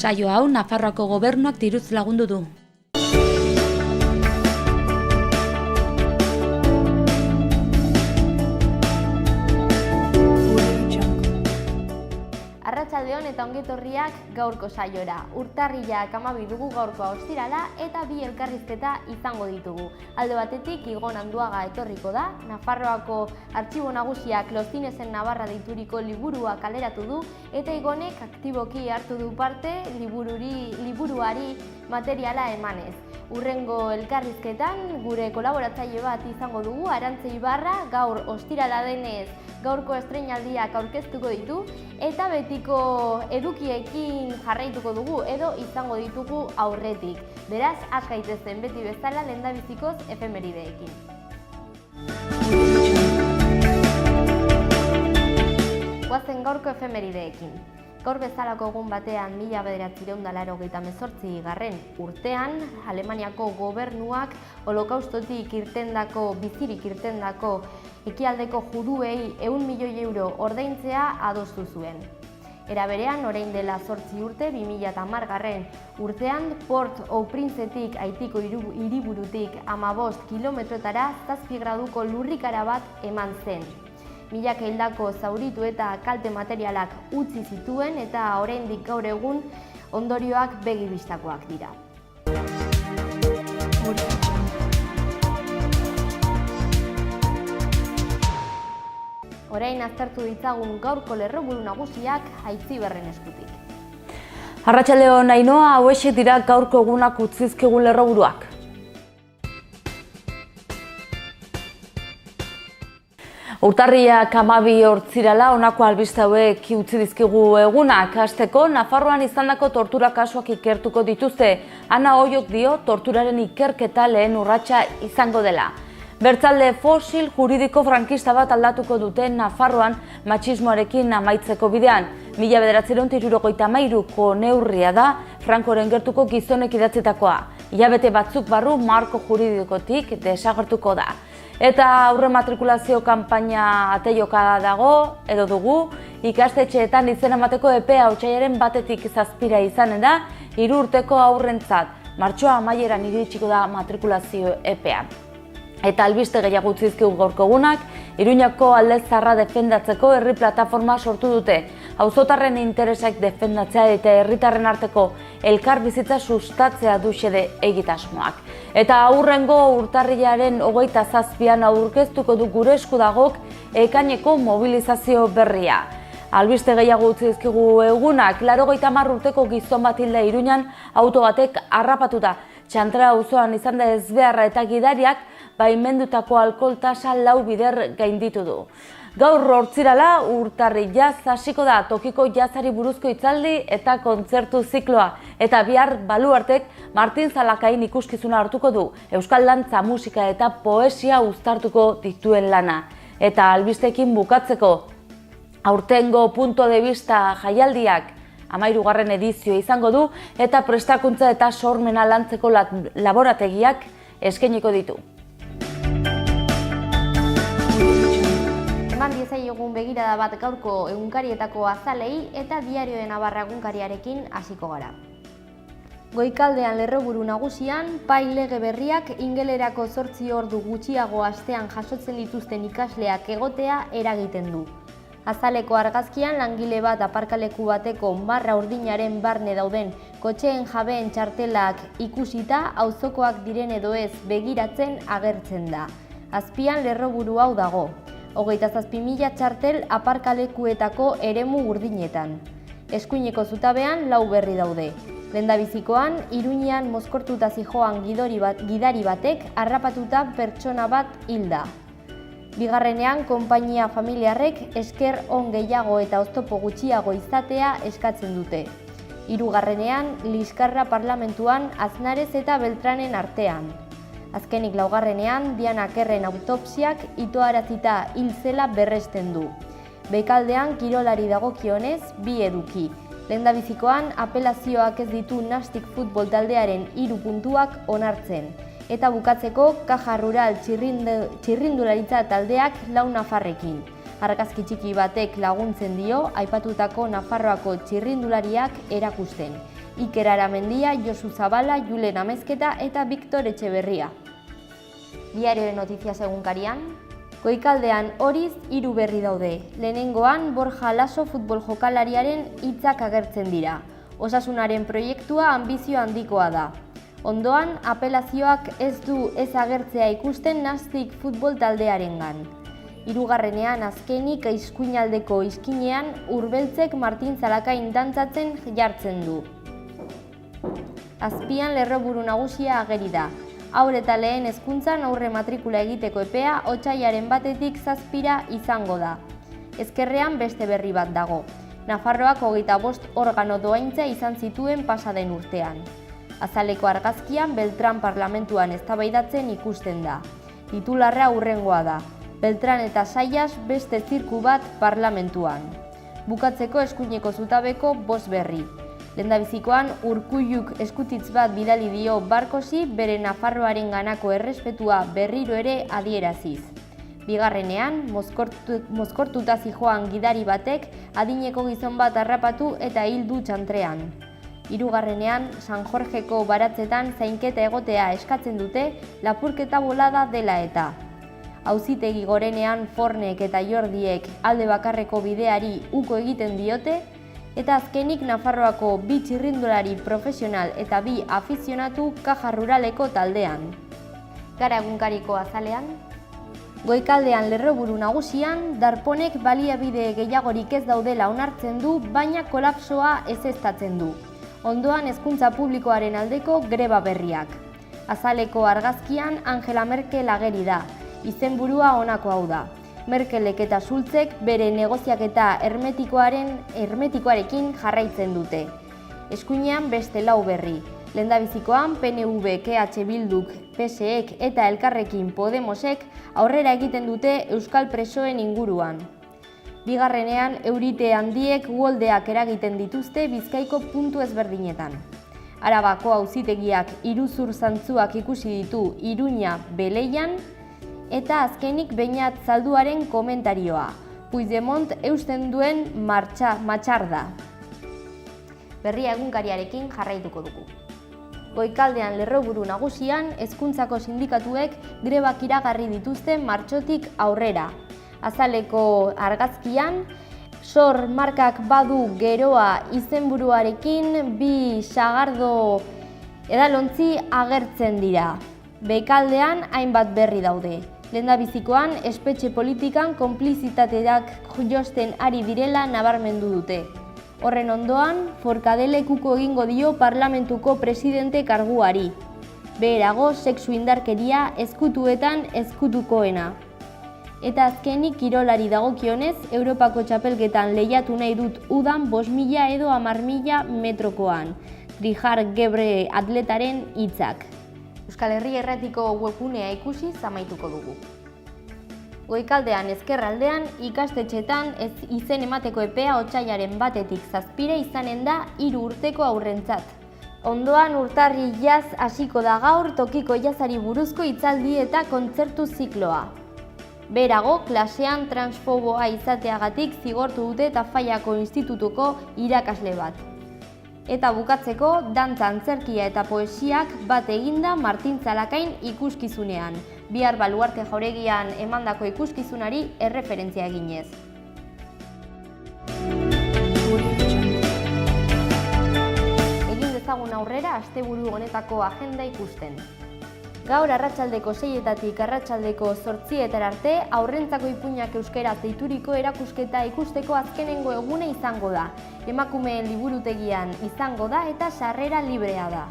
Saio hau Nafarroako gobernuak diruz lagundu du. Arratsaldeon eta ongetorriak gaurko saiora. Urtarrilak 12 dugu gaurkoa ostirala eta bi elkarrizketa izango ditugu. Alde batetik Igon Anduaga etorriko da, Nafarroako Artxibo Nagusiak Los Cinesen Navarra deituriko liburua kaleratu du eta Igonek aktiboki hartu du parte liburuari materiala emanez. Urrengo elkarrizketan gure kolaboratzaile bat izango dugu, Arantze Ibarra, gaur ostirala denez gaurko estreinaldiak aurkeztuko ditu eta betiko edukiekin jarraituko dugu edo izango ditugu aurretik. Beraz, has gaitezen beti bezala lehendabizikoz efemerideekin. Goazen gaurko efemerideekin. Gaur bezalako egun batean 1988 urtean, Alemaniako gobernuak holokaustotik bizirik irtendako ekialdeko juduei 100 milioi euro ordaintzea adostu zuen. Era berean, orain dela 8 urte, 2010 urtean, Port-au-Princetik Haitiko hiriburutik 15 kilometrotara 7 graduko lurrikara bat eman zen. Milaka hildako zauritu eta kalte materialak utzi zituen eta oraindik gaur egun ondorioak begi bistakoak dira. Orain aztertu ditzagun gaurko lerroburu nagusiak Aitziberren eskutik. Arratsaldeon Ainhoa, hauexek dira gaurko egunak utzizkigun lerroburuak. Urtarriak 12 hortzirala honako albiste hauek utzi dizkigu egunak. Hasteko, Nafarroan izandako tortura kasuak ikertuko dituzte. Ana Oiok dio torturaren ikerketa lehen urratsa izango dela. Bertzalde fosil juridiko frankista bat aldatuko dute Nafarroan matxismoarekin amaitzeko bidean. 1973ko neurria da Frankoren gertuko gizonek idatzitakoa. Hilabete batzuk barru marko juridikotik desagertuko da. Eta aurre matrikulazio kanpaina ateioka dago, edo dugu, ikastetxeetan izena emateko epea otsailaren 1-tik 7 izanen da, 3 urteko aurrentzat. Martxoa amaieran iritsiko da matrikulazio epea. Eta albiste gehiago utzi dizkigu gaurko egunak, Iruñako alde zaharra defendatzeko herri plataforma sortu dute. Auzotarren interesak defendatzea eta herritarren arteko elkar bizitza sustatzea du xede egitasmoak. Eta aurrengo urtarrilaren 27an aurkeztuko du gure esku dagok ekaineko mobilizazio berria. Albiste gehiago utzi dizkigu egunak, 80 urteko gizon bat hilda Iruñan auto batek harrapatuta. Txantra auzoan izan da ezbeharra eta gidariak baimendutako alkohol tasa 4 bider gainditu du. Gaur hortzirala urtarri jaz hasiko da tokiko jazari buruzko hitzaldi eta kontzertu zikloa. Eta bihar baluartek Martin Zalakain ikuskizuna hartuko du. Euskal dantza, musika eta poesia uztartuko dituen lana. Eta albistekin bukatzeko, aurtengo punto de vista jaialdiak 13. edizio izango du eta prestakuntza eta sormena lantzeko laborategiak eskainiko ditu. Eman diezaiogun begirada bat gaurko egunkarietako azalei eta Diario de Navarra egunkariarekin hasiko gara. Goikaldean lerroburu nagusian, pai lege berriak ingelerako 8 ordu gutxiago astean jasotzen dituzten ikasleak egotea eragiten du. Azaleko argazkian langile bat aparkaleku bateko marra urdinaren barne dauden kotxeen jabeen txartelak ikusita auzokoak diren edo ez begiratzen agertzen da. Azpian lerroburu hau dago. 27.000 txartel aparkalekuetako eremu urdinetan. Eskuineko zutabean 4 berri daude. Lehendabizikoan, Iruñean mozkortuta zihoan gidari batek harrapatuta pertsona bat hilda. Bigarrenean, konpainia familiarrek esker on gehiago eta oztopo gutxiago izatea eskatzen dute. Hirugarrenean, liskarra parlamentuan Aznarez eta Beltranen artean. Azkenik laugarrenean, Diana Kerren autopsiak itoarazita hil zela berresten du. Bekaldean, kirolari dagokionez, 2 eduki. Lehendabizikoan, apelazioak ez ditu Nastic futbol taldearen 3 puntuak onartzen. Eta bukatzeko, Caja Rural txirrindularitza taldeak 4 nafarrekin. Argazki txiki batek laguntzen dio aipatutako Nafarroako txirrindulariak erakusten. Iker Aramendia, Josu Zabala, Julen Amezketa eta Victor Etxeberria. Diario de Noticias egunkarian, Goikaldean horiz 3 berri daude. Lehenengoan Borja Laso futbol jokalariaren hitzak agertzen dira. Osasunaren proiektua anbizio handikoa da. Ondoan, apelazioak ez du ez agertzea ikusten Nastic futbol taldearengan. Hirugarrenean azkenik eskuinaldeko iskinean Urbeltzek Martin Zalakain dantzatzen jartzen du. Azpian lerroburu nagusia ageri da. Haur eta lehen hezkuntzan aurre matrikula egiteko epea otsailaren 1-tik 7 izango da. Ezkerrean beste berri bat dago. Nafarroak 25 organo dohaintza izan zituen pasaden urtean. Azaleko argazkian Beltran parlamentuan eztabaidatzen ikusten da. Titularra hurrengoa da. Beltran eta Saias beste zirku bat parlamentuan. Bukatzeko eskuineko zutabeko 5 berri. Lehendabizikoan Urkulluk eskutitz bat bidali dio Barkosi bere Nafarroaren ganako errespetua berriro ere adieraziz. Bigarrenean, mozkortuta zihoan gidari batek adineko gizon bat harrapatu eta hil du txantrean. Hirugarrenean, San Jorgeko baratzetan zainketa egotea eskatzen dute lapurketa bolada dela eta. Auzitegi gorenean Fornek eta Jordiek alde bakarreko bideari uko egiten diote, eta azkenik Nafarroako 2 txirrindulari profesional eta 2 afizionatu Kaja Ruraleko taldean. Gara egunkariko azalean, Goikaldean lerroburu nagusian, Darponek baliabide gehiagorik ez daudela onartzen du, baina kolapsoa ezeztatzen du. Ondoan hezkuntza publikoaren aldeko greba berriak. Azaleko argazkian Angela Merkel ageri da, izenburua honako hau da. Merkelek eta Schulzek bere negoziaketa hermetikoarekin jarraitzen dute. Eskuinean beste 4 berri. Lehendabizikoan PNV, KH Bilduk, PSEk eta Elkarrekin Podemosek aurrera egiten dute euskal presoen inguruan. Bigarrenean eurite handiek uholdeak eragiten dituzte Bizkaiko puntu ezberdinetan. Arabako auzitegiak iruzur zantzuak ikusi ditu Iruña, Beleian, eta azkenik Beñat Zalduaren komentarioa. Puigdemont eusten duen matxarda. Berria egunkariarekin jarraituko dugu. Goikaldean lerroburu nagusian, hezkuntzako sindikatuek grebak iragarri dituzte martxotik aurrera. Azaleko argazkian, Sor markak badu geroa izenburuarekin 2 sagardo edalontzi agertzen dira. Bekaldean hainbat berri daude. Lehendabizikoan espetxe politikan konplizitateak josten ari direla nabarmendu dute. Horren ondoan, Forkadelekuko egingo dio parlamentuko presidente karguari. Beherago, sexu indarkeria ezkutuetan ezkutukoena. Eta azkenik kirolari dagokionez, Europako txapelketan lehiatu nahi dut udan 5.000 edo 10.000 metrokoan. Trijar Gebre atletaren hitzak. Euskal Herria Irratiko webgunea ikusi amaituko dugu. Goikaldean ezkerraldean ikastetxetan izen emateko epea otsailaren 1-tik 7 izanen da 3 urteko aurrentzat. Ondoan urtarri jaz hasiko da gaur tokiko jazari buruzko hitzaldi eta kontzertu zikloa. Berago, klasean transfoboa izateagatik zigortu dute Tafallako institutuko irakasle bat. Eta bukatzeko, dantza, antzerkia eta poesiak bat eginda Martin Zalakain ikuskizunean, bihar Baluarte Jauregian emandako ikuskizunari erreferentzia eginez. Egin dezagun aurrera asteburu honetako agenda ikusten. Gaur arratsaldeko 6-etatik arratsaldeko 8-etara arte haurrentzako ipuinak euskaraz deituriko erakusketa ikusteko azkenengo egune izango da. Emakumeen liburutegian izango da eta sarrera librea da.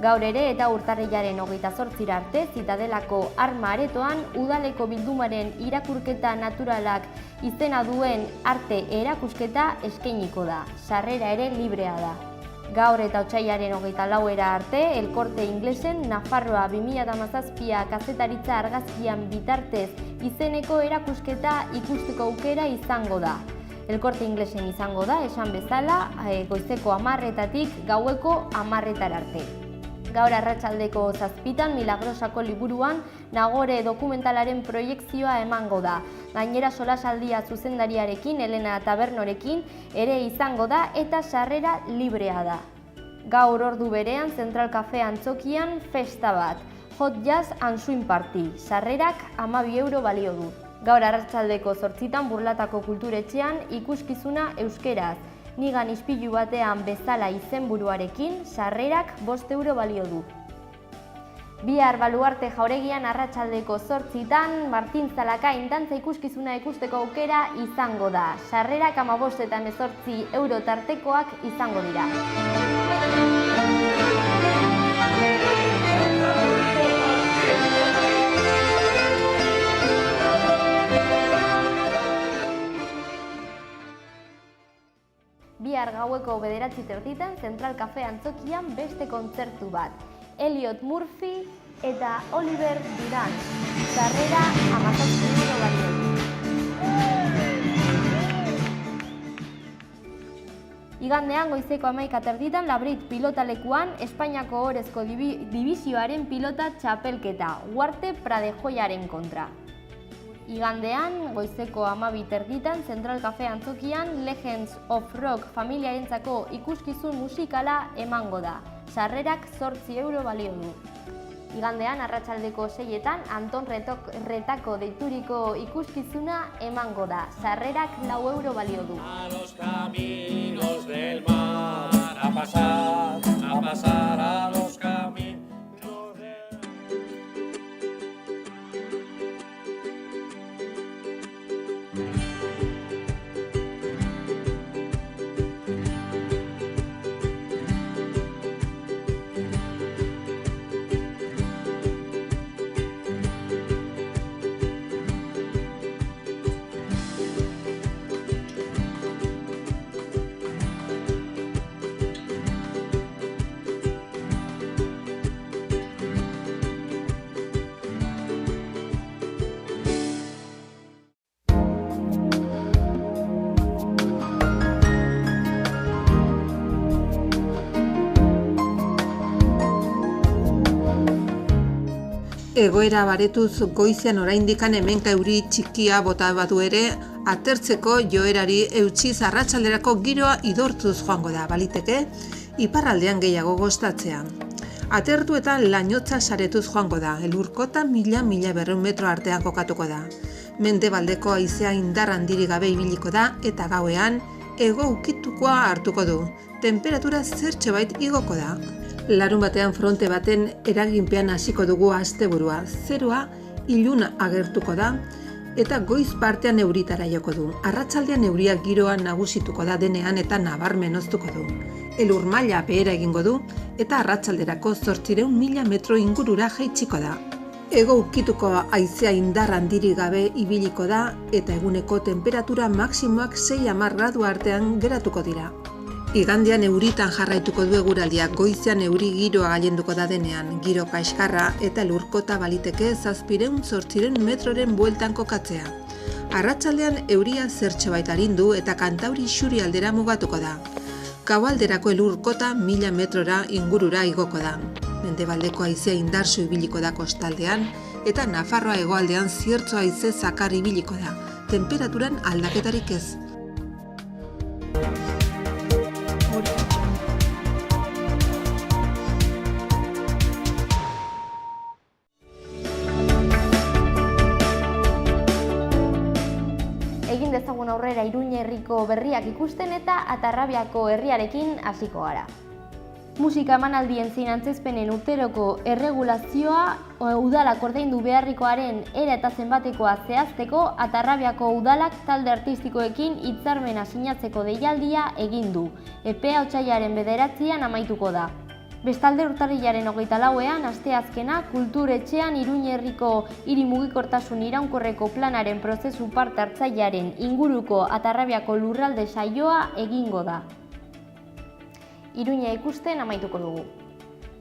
Gaur ere eta urtarrilaren 28 arte Zitadelako Arma Aretoan udaleko bildumaren irakurketa naturalak izena duen arte erakusketa eskainiko da. Sarrera ere librea da. Gaur eta otsailaren 24 arte, El Corte Inglesen Nafarroa 2017 kazetaritza argazkian bitartez izeneko erakusketa ikusteko aukera izango da. El Corte Inglesen izango da, esan bezala, goizeko 10-etatik gaueko 10-etara arte. Gaur arratsaldeko 7-an Milagrosako liburuan Nagore dokumentalaren proiekzioa emango da. Gainera solasaldia zuzendariarekin, Elena Tabernorekin ere izango da eta sarrera librea da. Gaur ordu berean Zentral Cafe Antzokian festa bat, Hot Jazz and Swing Party, sarrerak 12 euro balio du. Gaur arratsaldeko 8 Burlatako kulturetxean ikuskizuna euskeraz, nigan ispilu batean bezala izenburuarekin, sarrerak 5 euro balio du. Bihar Baluarte jauregian arratsaldeko 8 Martin Zalakain dantza ikuskizuna ikusteko aukera izango da. Sarrerak 15 eta 18 euro tartekoak izango dira. Bihar gaueko 9:30 Zentral Cafe Antzokian beste kontzertu bat. Elliot Murphy eta Oliver Duran. Sarrera 17 euro balio du. Igandean goizeko 11:30 Labrit pilotalekuan Espainiako Ohorezko Dibisioaren pilota txapelketa, Huarte Pradejoiaren kontra. Igandean goizeko 12:30 Zentral Cafe Antzokian Legends of Rock familiarentzako ikuskizun musikala emango da. Sarrerak 8 euro balio du. Igandean arratsaldeko 6etan Anton Retako deituriko ikuskizuna emango da. Sarrerak 4 euro balio du. A los caminos del mar, a pasar a los caminos del Egoera baretuz goizean oraindikan hemenka euri txikia bota badu ere, atertzeko joerari eutsiz arratsalderako giroa idortuz joango da, baliteke iparraldean gehiago gostatzea. Atertuetan lainotza saretuz joango da, elurkota 1000-1200 metro artean kokatuko da. Mendebaldeko haizea indar handirik gabe ibiliko da eta gauean hego ukitukoa hartuko du. Temperatura zertxobait igoko da. Larun batean fronte baten eraginpean hasiko dugu asteburua. Zerua iluna agertuko da eta goiz partean euritara joko du. Arratsaldean euriak giroa nagusituko da denean eta nabarmen oztuko du. Elur maila behera egingo du eta arratsalderako 800.000 metro ingurura jaitsiko da. Hego ukituko haizea indar handirik gabe ibiliko da eta eguneko temperatura maksimoak 6-10 gradu artean geratuko dira. Igandean euritan jarraituko du eguraldiak, goizean euri giroa gailenduko da denean, giro kaxkarra eta lurkota baliteke 700-800 metroren bueltan kokatzea. Arratsaldean euria zertxobait arindu eta Kantauri isurialdera mugatuko da. Gaualderako elurkota 1000 metrora ingurura igoko da. Mendebaldeko haizea indarsu ibiliko da kostaldean eta Nafarroa hegoaldean ziertzo haize zakar ibiliko da. Temperaturan aldaketarik ez. Egin dezagun aurrera Iruña herriko berriak ikusten eta Atarrabiako herriarekin hasiko gara. Musika emanaldien zein antzezpenen urteroko erregulazioa udalak ordaindu beharrikoaren era eta zenbatekoa zehazteko Atarrabiako udalak talde artistikoekin hitzarmena sinatzeko deialdia egin du. Epea otsailaren 9an amaituko da. Bestalde urtarrilaren 24ean asteazkena kulturetxean Iruña herriko hiri mugikortasun iraunkorreko planaren prozesu parte hartzailearen inguruko Atarrabiako lurralde saioa egingo da. Iruña ikusten amaituko dugu.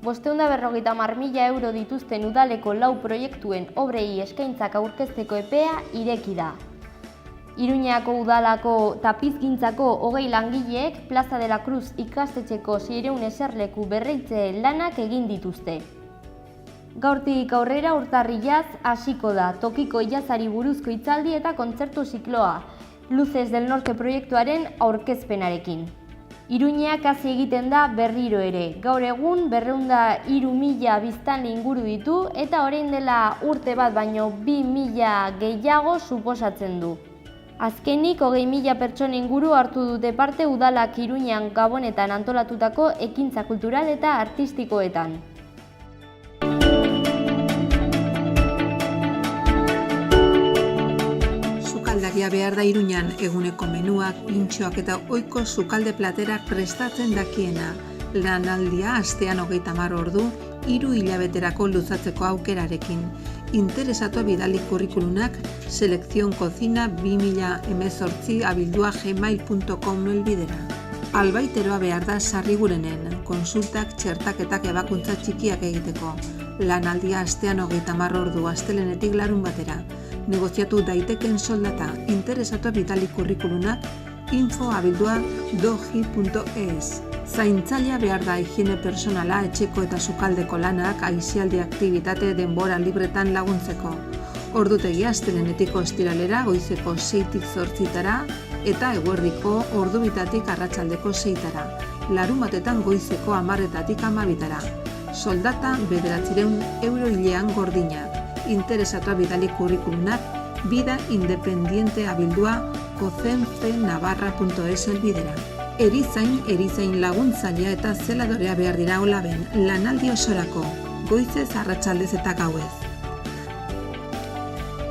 550.000 euro dituzten udaleko 4 proiektuen obrei eskaintzak aurkezteko epea ireki da. Iruñako udalako tapizgintzako 20 langileek Plaza de la Cruz ikastetxeko 600 eserleku berritze lanak egin dituzte. Gaurtik aurrera urtarrilaz hasiko da tokiko ilazari buruzko hitzaldi eta kontzertu zikloa, Luces del Norte proiektuaren aurkezpenarekin. Iruñeak hasi egiten da berriro ere. Gaur egun 203.000 biztanle inguru ditu eta orain dela urte bat baino 2.000 gehiago suposatzen du. Azkenik 20.000 pertsona inguru hartu dute parte udalak Iruñean Gabonetan antolatutako ekintza kultural eta artistikoetan. Sukaldaria behar da Iruñan eguneko menuak, pintxoak eta ohiko sukalde platerak prestatzen dakiena. Lanaldia astean 30 ordu, 3 hilabeterako luzatzeko aukerarekin. Interesatua bidali kurrikulunak selección2018@gmail.com elbidera. Albaiteroa behar da Sarrigurenen, konsultak, txertaketak ebakuntza txikiak egiteko. Lanaldia astean 30 ordu astelehenetik larunbatera. Negoziatu daiteken soldata. Interesatua bidali kurrikulunak info@dogi.es. Zaintzailea behar da higiene personala, etxeko eta sukaldeko lanak, aisialdi aktibitate denbora libretan laguntzeko. Ordutegia astelehenetik ostiralera goizeko 6tik 8 eta eguerdiko ordubitatik arratsaldeko 6. Larunbatetan goizeko 10etatik 12. Soldata 900 euro hilean gordina. Interesatua bidali kurrikulunak vida independiente@cocencenavarra.es elbidera. Erizain laguntzailea eta zeladorea behar dira olaben, lanaldi osorako, goizez, arratsaldez eta gauez.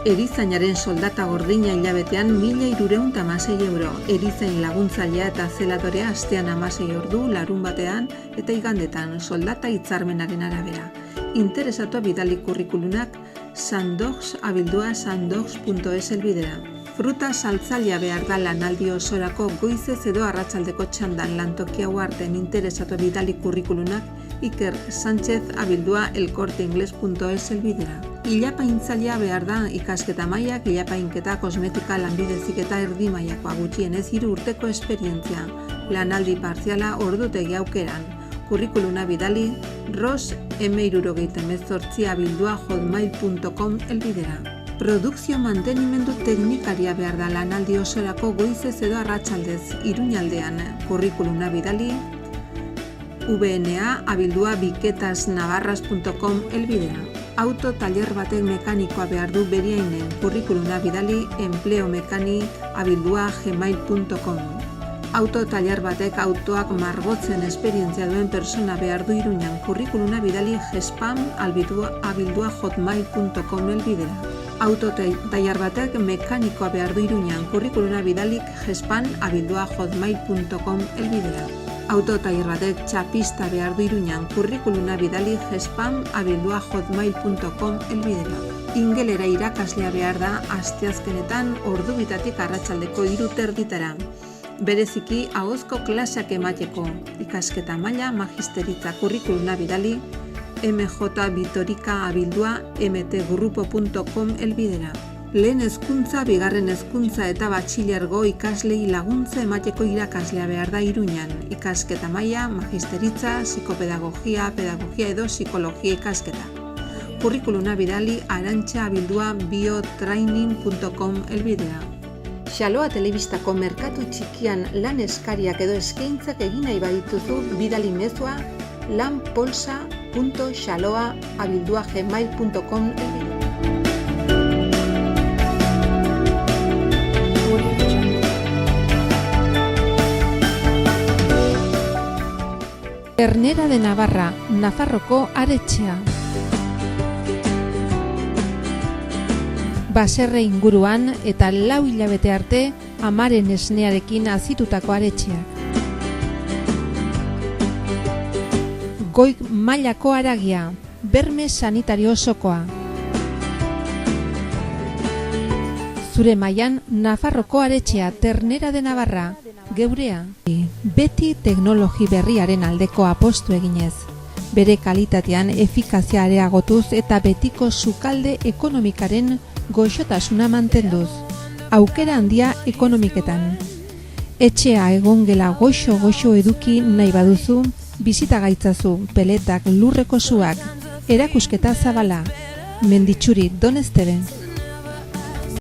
Erizainaren soldata gordina hilabetean 1.316 euro, erizain laguntzailea eta zeladorea astean 16 ordu, larunbatean eta igandetan, soldata hitzarmenaren arabera. Interesatua bidali kurrikulunak sandogs@sandogs.es elbidera. Fruta saltzailea behar da lanaldi osorako goizez edo arratsaldeko txandan lantokia uarten. Interesatua bidali kurrikulunak ikersanchez@elcorteingles.es elbidera. Ilapaintzailea behar da ikasketa mailak, ilapainketa, kosmetika, lanbide heziketa erdi mailakoa, gutxienez 3 urteko esperientzia. Lanaldi partziala ordutegi aukeran. Kurrikuluna bidali ros m78@hotmail.com elbidera. Produkzio mantenimendu teknikaria behar da lanaldi osorako goizez edo arratsaldez Iruñaldean. Kurrikuluna bidali vna@biketasnavarras.com elbidera. Auto taller batek mekanikoa behar du Beriainen. Kurrikuluna bidali empleomekani@gmail.com. Auto taller batek autoak margotzen esperientzia duen persona behar du Iruñan. Kurrikuluna bidali gespam@hotmail.com elbidera. Auto taller batek mekanikoa behar du Iruñan. Kurrikuluna bidalik gespan@hotmail.com elbidera. Auto taller batek txapista behar du Iruñan. Kurrikuluna bidali gespam@hotmail.com elbidera. Ingelera irakaslea behar da asteazkenetan ordubitatik arratsaldeko 3:30. Bereziki ahozko klaseak emateko. Ikasketa maila magisteritza. Kurrikuluna bidali mjvitorica@mtgrupo.com elbidera. Lehen hezkuntza, bigarren hezkuntza eta batxilergo ikaslei laguntza emateko irakaslea behar da Iruñan. Ikasketa maila magisteritza, psikopedagogia, pedagogia edo psikologia ikasketa. Kurrikuluna bidali arantxa@biotraining.com elbidera. Xaloa telebistako merkatu txikian lan eskariak edo eskaintzak egin nahi badituzu bidali mezua lanpolsa.xaloa@gmail.com elbidera. Ternera de Navarra, Nafarroko aretxea. Baserre inguruan eta 4 hilabete arte amaren esnearekin azitutako aretxeak. Goik mailako haragia, berme sanitario osokoa. Zure mailan Nafarroko aretxea, Ternera de Navarra, geurea. Beti teknologi berriaren aldeko apostu eginez. Bere kalitatean efikazia areagotuz eta betiko sukalde ekonomikaren goxotasuna mantenduz. Aukera handia ekonomiketan. Etxea egongela goxo eduki nahi baduzu, bizita gaitzazu, peletak, lurreko suak, erakusketa zabala. Menditxuri, Don Esteben.